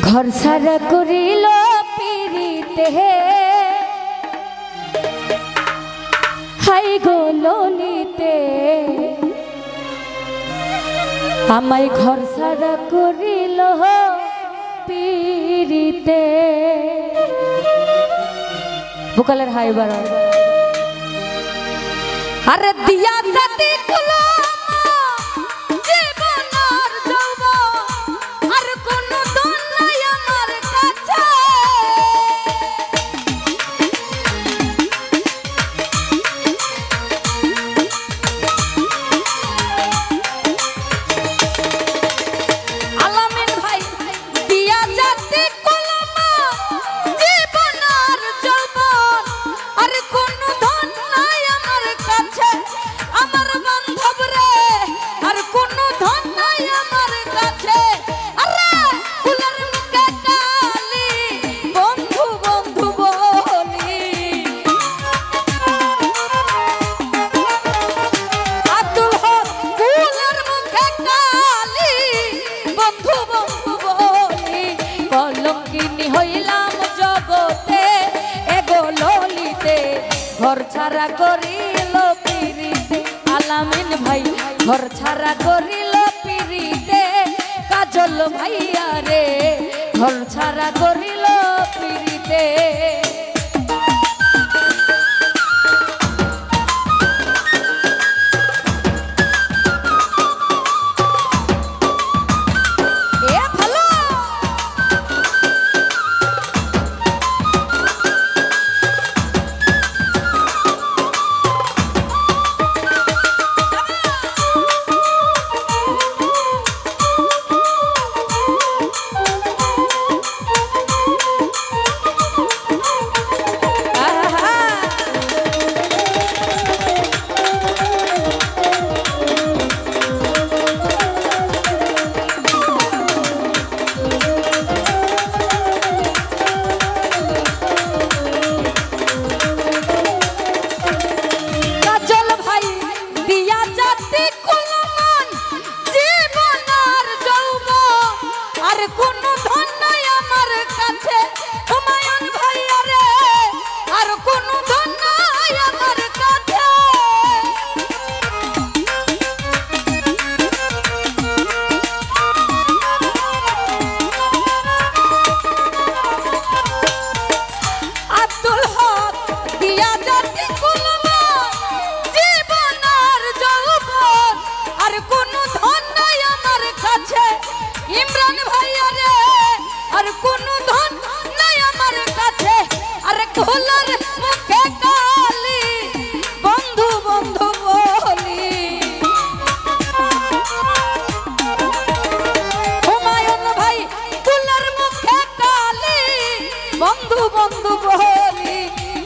ঘর সারা করিল পিরিতে হাই গো ললিতে আমায় ঘর সারা করিল পিরিতে ভোকালের হাই বাড়া আরে দিয়া জাতি কুলো ঘর ছাড়া করিল পিরিতে আলামিন ভাই ঘর ছাড়া করিল পিরিতে কাজল ভাইয়া রে ঘর ছাড়া করিল পিরিতে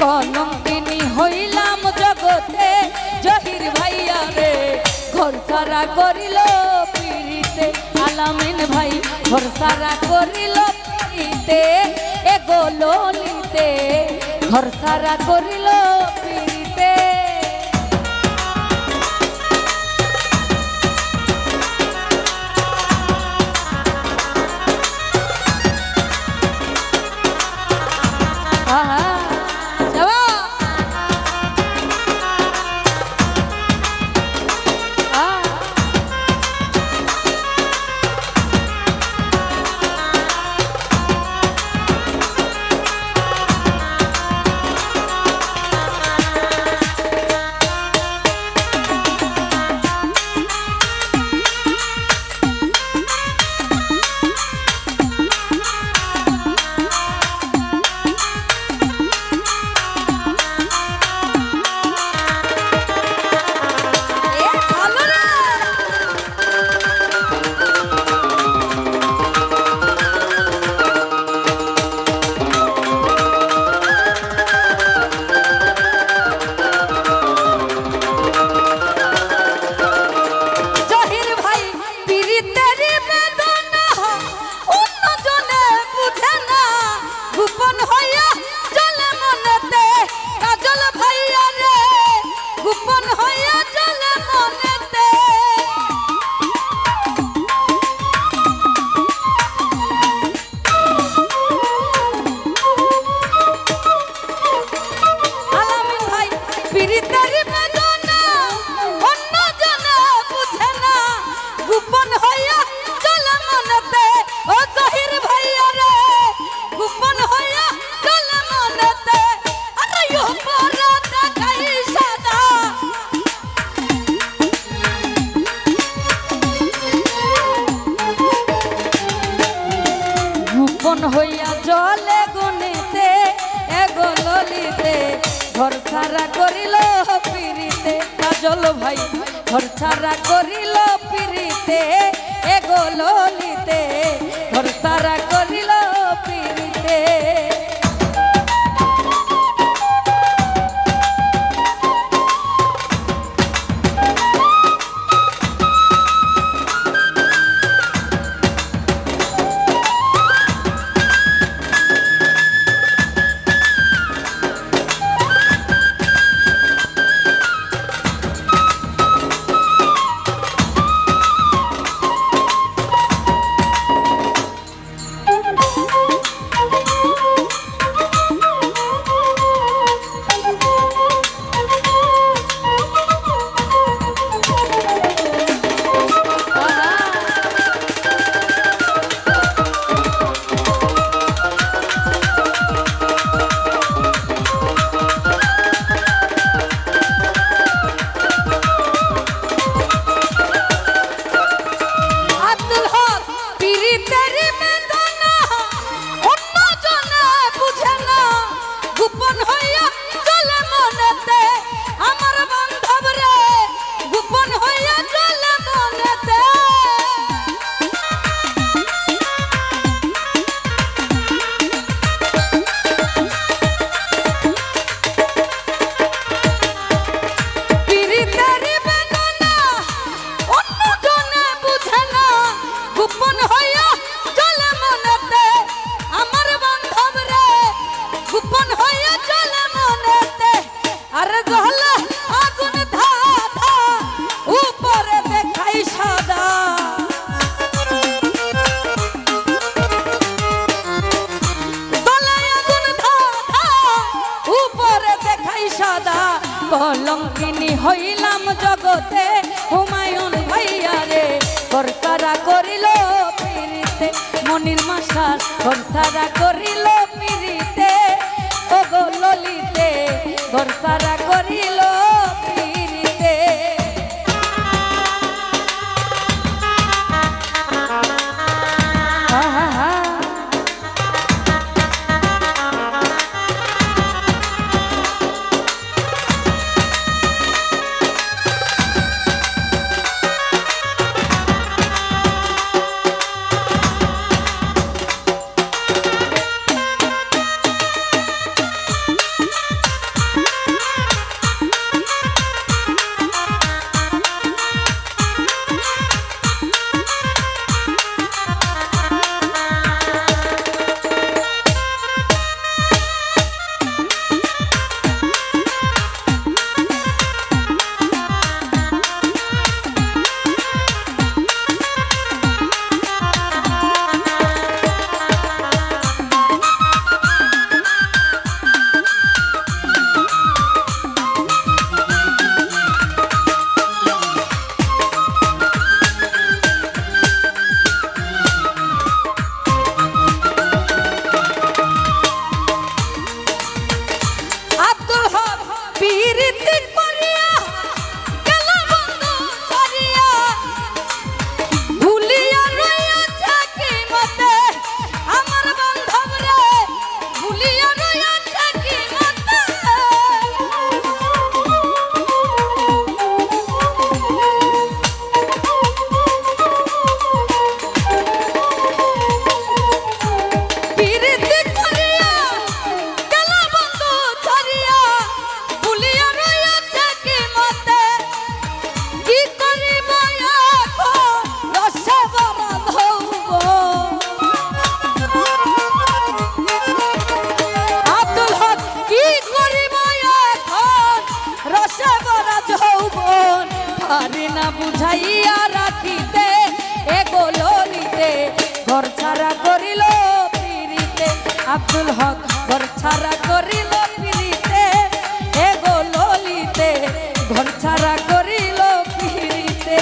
কলঙ্কিনী হইলাম জগতে জহির ভাইয়া রে ঘর সারা করিল পিরিতে আলামিন ভাই ঘর সারা করিল পিরিতে এগো ললিতে ঘর সারা করিল পিরিতে গোপন হইয়া জলে গুনিতে এগো ললিতে ঘর ছাড়া করিল পিরিতে কাজল ভাই ঘর ছাড়া করিল পিরিতে এগো ললিতে ঘর ছাড়া করিল পিরিতে কলঙ্কিনী হইলাম জগতে হুমায়ুন ভাইয়া রে ঘরসারা করিল পিরিতে মনির মাসার ঘরসারা করিল পিরিতে ও গো ললিতে ঘরসারা করিল পিরিতে বুঝাইয়া রাখিতে এগো ললিতে ঘর ছাড়া করিল পিরিতে আব্দুল হক ঘর ছাড়া করিল পিরিতে এগো ললিতে ঘর ছাড়া করিল পিরিতে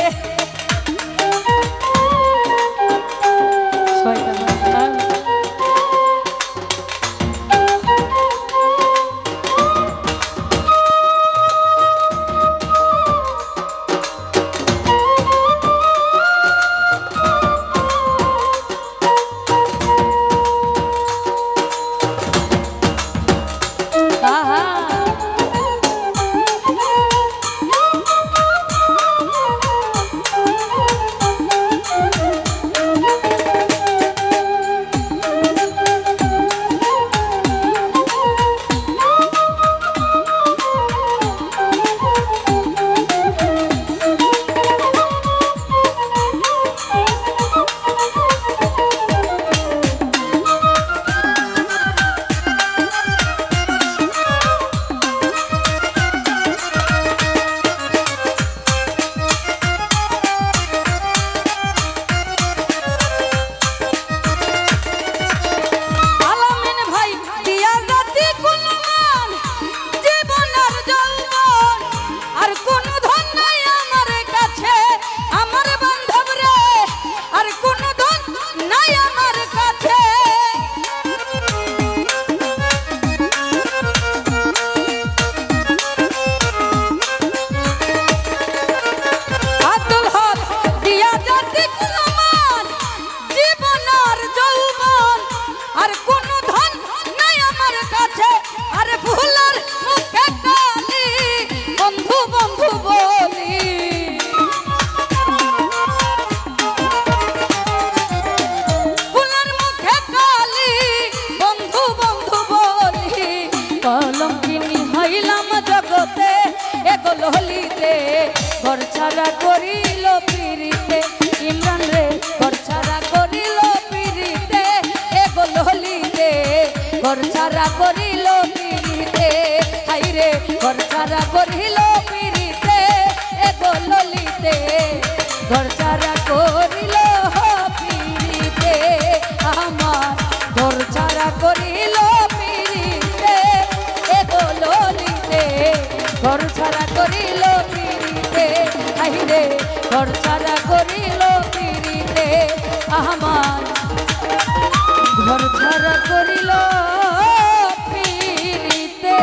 ললিতে ঘর ছাড়া করিল পিরিতে ইমরান রে ঘর ছাড়া করিল পিরিতে এগো ললিতে ঘর ছাড়া করিল পিরিতে হাইরে ঘর ছাড়া করিল পিরিতে এগো ললিতে ঘর ছাড়া করিল পিরিতে আমার ঘর ছাড়া করিল পিরিতে এগো ললিতে ঘর ছাড়া করিল পিরিতে আহিরে ঘর ছাড়া করিল পিরিতে আমার ঘর ছাড়া করিল পিরিতে